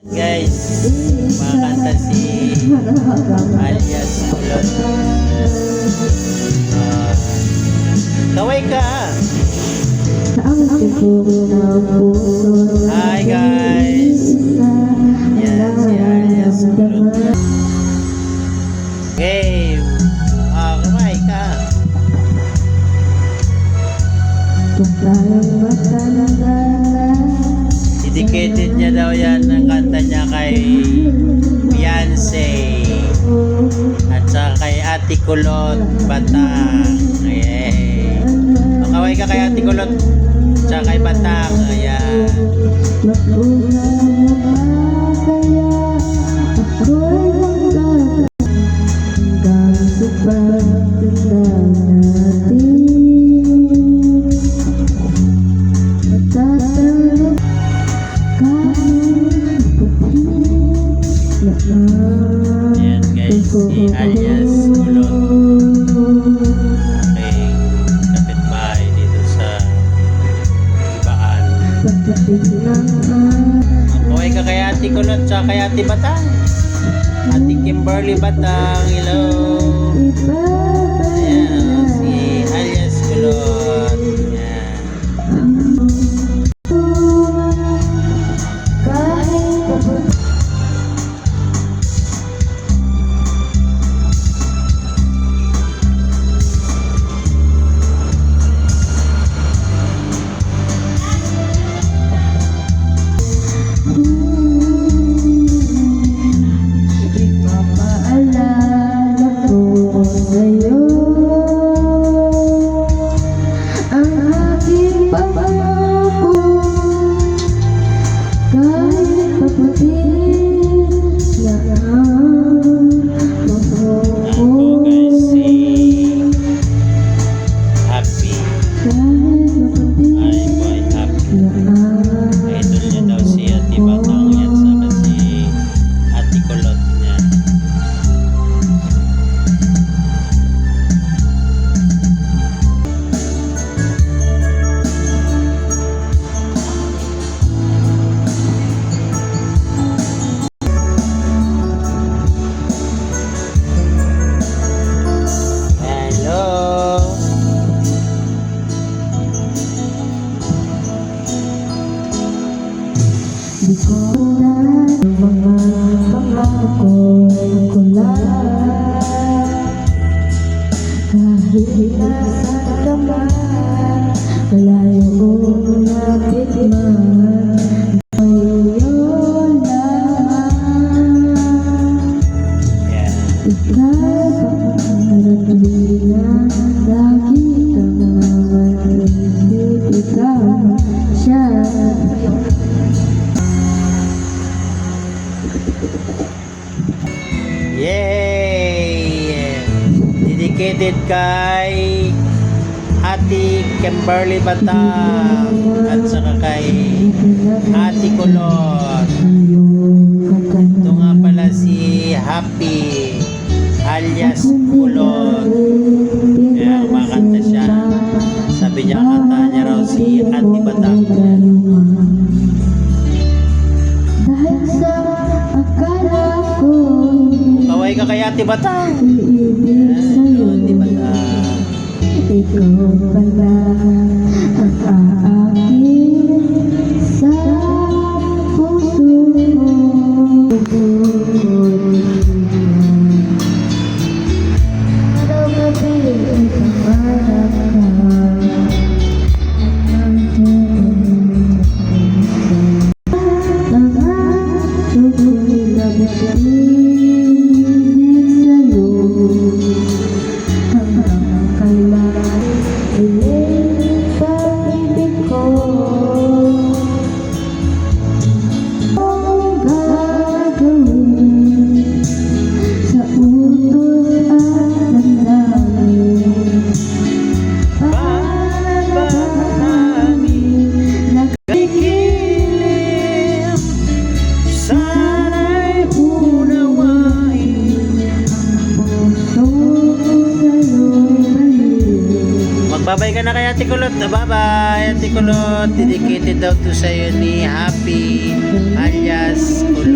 Guys, makakanta si alias Kulot. Kaway ka. Hi guys. Yan si alias Kulot. Game. Kaway ka. Dedicated niya daw yan ang kanta niya kay Beyonce at saka kay Ate Kulot Batang. Yay! Makaway ka kay Ate Kulot at saka kay Batang. Ayan. Ayan guys, si alias Kulot, aking kapitbahay dito sa Ibaan. Kaway ka kay Ate Kulot at kay Ate Batang. Ate Kimberly Batang, hello. Ayan, si alias Kulot. Ayan. Yay! Dedicated kay Ate Kimberly Batang at saka kay Ate Kulot. Ito nga pala si Happy alias Kulot. Kaya kumakanta siya. Sabi niya kanta niya raw si Ate Batang. Kaway ka kay Ate Batang. Ate Batang. Ikaw pala ang aakin sa puso ko. Araw-gabi ay pangarap ka. Babay ka na kay Ate Kulot. Bye-bye, Ate Kulot. Dedicated daw to sa'yo ni Happy alias Kulot.